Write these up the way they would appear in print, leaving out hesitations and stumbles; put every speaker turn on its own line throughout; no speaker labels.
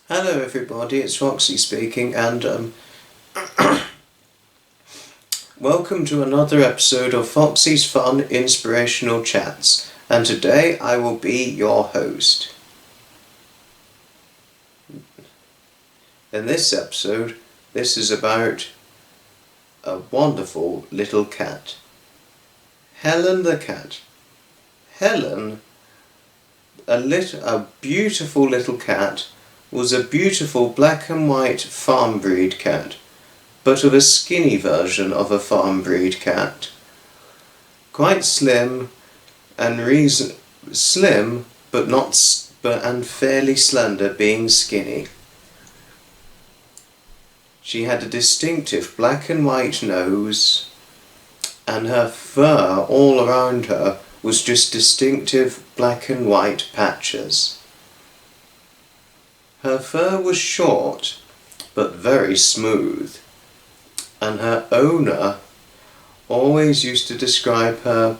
Hello everybody, it's Foxy speaking and welcome to another episode of Foxy's Fun Inspirational Chats, and today I will be your host. In this episode, this is about a wonderful little cat. Helen the cat. Helen, a beautiful little cat, was a beautiful black and white farm breed cat, but of a skinny version of a farm breed cat. Quite slim and slim, and fairly slender, being skinny. She had a distinctive black and white nose, and her fur all around her was just distinctive black and white patches. Her fur was short, but very smooth, and her owner always used to describe her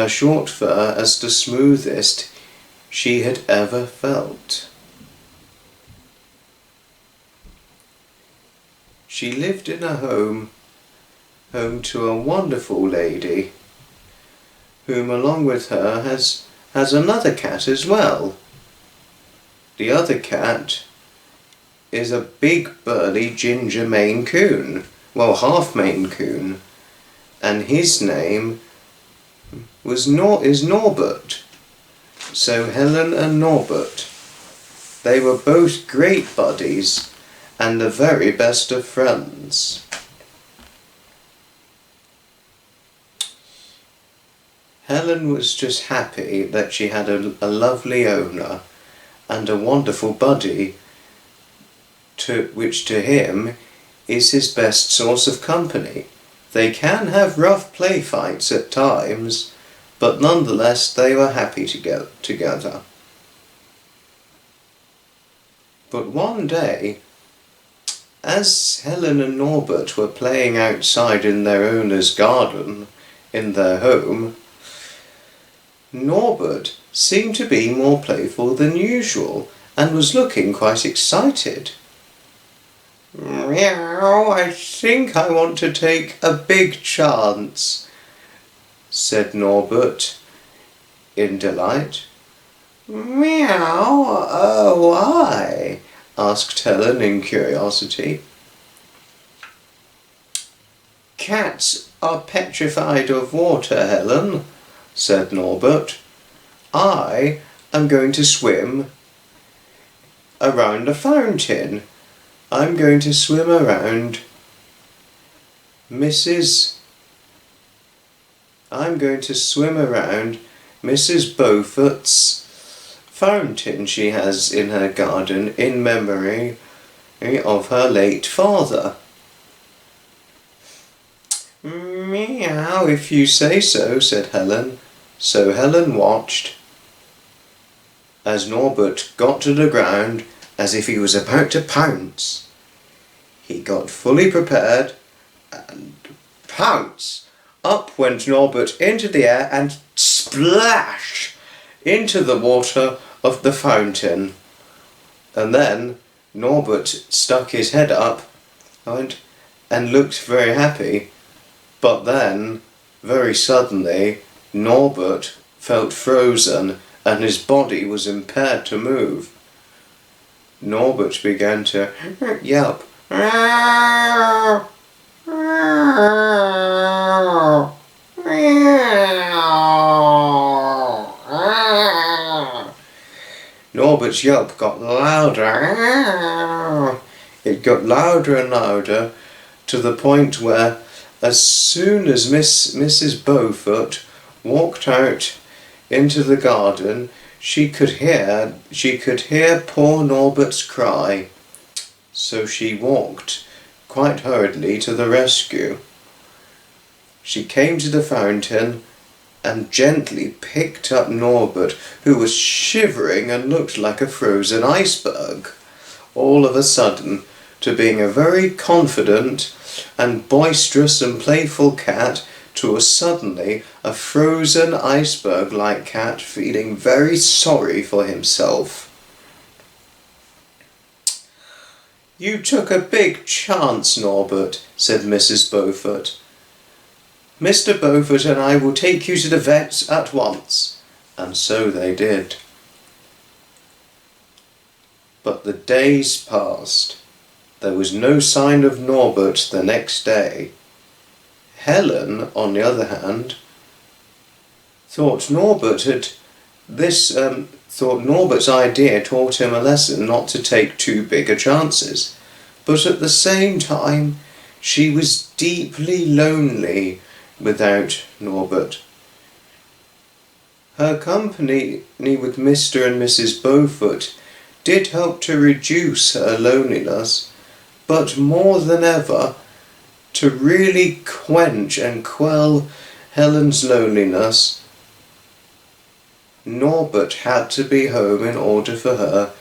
short fur as the smoothest she had ever felt. She lived in a home to a wonderful lady, whom along with her has another cat as well. The other cat is a big burly ginger Maine Coon, well, half Maine Coon, and his name is Norbert. So Helen and Norbert, they were both great buddies and the very best of friends. Helen was just happy that she had a lovely owner and a wonderful buddy, which to him is his best source of company. They can have rough play fights at times, but nonetheless they were happy together. But one day, as Helen and Norbert were playing outside in their owner's garden in their home, Norbert seemed to be more playful than usual and was looking quite excited. "Meow, I think I want to take a big chance," said Norbert in delight. "Meow, oh, why?" asked Helen in curiosity. "Cats are petrified of water, Helen," said Norbert. "I am going to swim around a fountain. I'm going to swim around Mrs. Beaufort's fountain she has in her garden in memory of her late father." "Meow, if you say so," said Helen. So Helen watched as Norbert got to the ground as if he was about to pounce. He got fully prepared and pounce! Up went Norbert into the air and splash into the water of the fountain. And then Norbert stuck his head up and looked very happy. But then, very suddenly, Norbert felt frozen and his body was impaired to move. Norbert began to yelp. Norbert's yelp got louder. It got louder and louder to the point where, as soon as Mrs. Beaufort walked out into the garden, she could hear poor Norbert's cry. So she walked quite hurriedly to the rescue. She came to the fountain and gently picked up Norbert, who was shivering and looked like a frozen iceberg, all of a sudden, to being a very confident and boisterous and playful cat to suddenly a frozen iceberg-like cat feeling very sorry for himself. You took a big chance, Norbert, said Mrs. Beaufort. Mr. Beaufort and I will take you to the vet's at once. And so they did. But the days passed. There was no sign of Norbert the next day. Helen, on the other hand, thought Norbert's idea taught him a lesson not to take too big a chances. But at the same time, she was deeply lonely without Norbert. Her company with Mr. and Mrs. Beaufort did help to reduce her loneliness, but more than ever, to really quench and quell Helen's loneliness, Norbert had to be home in order for her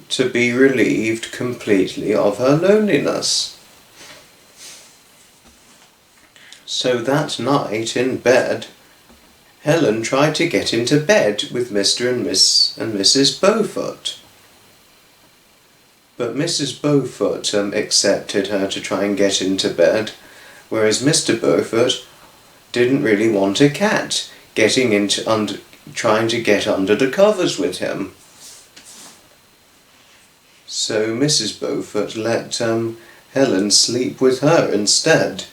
to be relieved completely of her loneliness. So that night in bed, Helen tried to get into bed with Mr. and Mrs. Beaufort. But Mrs. Beaufort accepted her to try and get into bed, whereas Mr. Beaufort didn't really want a cat trying to get under the covers with him. So Mrs. Beaufort let Helen sleep with her instead.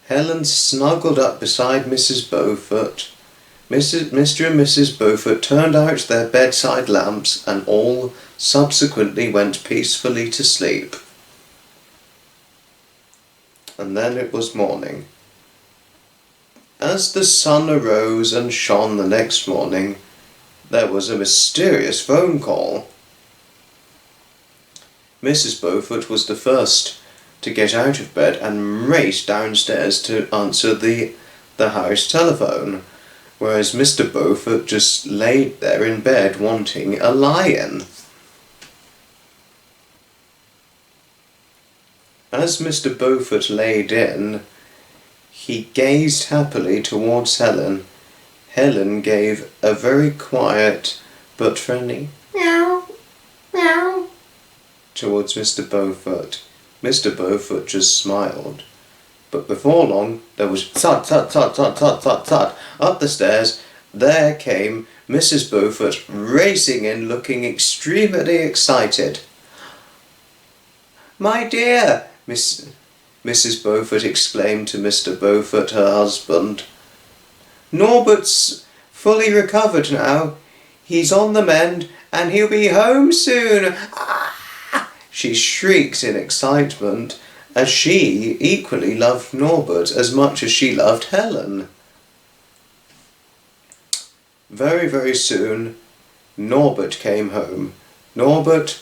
Helen snuggled up beside Mrs. Beaufort. Mr. and Mrs. Beaufort turned out their bedside lamps and all subsequently went peacefully to sleep. And then it was morning. As the sun arose and shone the next morning, there was a mysterious phone call. Mrs. Beaufort was the first to get out of bed and raced downstairs to answer the house telephone, whereas Mr. Beaufort just laid there in bed wanting a lion. As Mr. Beaufort laid in, he gazed happily towards Helen. Helen gave a very quiet but friendly meow, meow towards Mr. Beaufort. Mr. Beaufort just smiled. But before long, there was thud, thud, thud, thud, thud, thud, thud. Up the stairs, there came Mrs. Beaufort racing in, looking extremely excited. "My dear," Mrs. Beaufort exclaimed to Mr. Beaufort, her husband, "Norbert's fully recovered now. He's on the mend and he'll be home soon." Ah! She shrieked in excitement, as she equally loved Norbert as much as she loved Helen. Very, very soon, Norbert came home. Norbert,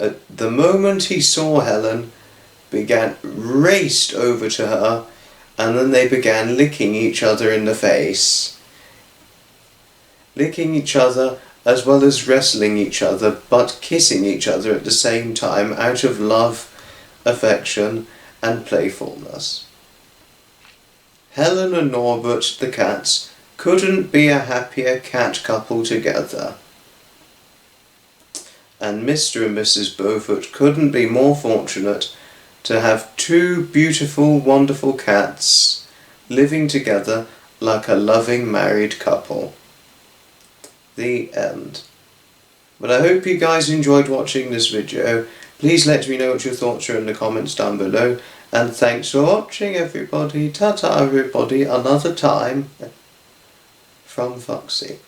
at the moment he saw Helen, raced over to her, and then they began licking each other in the face. Licking each other as well as wrestling each other, but kissing each other at the same time out of love, affection and playfulness. Helen and Norbert, the cats, couldn't be a happier cat couple together. And Mr. and Mrs. Beaufort couldn't be more fortunate to have two beautiful, wonderful cats living together like a loving married couple. The end. But I hope you guys enjoyed watching this video. Please let me know what your thoughts are in the comments down below. And thanks for watching, everybody. Ta-ta, everybody. Another time from Foxy.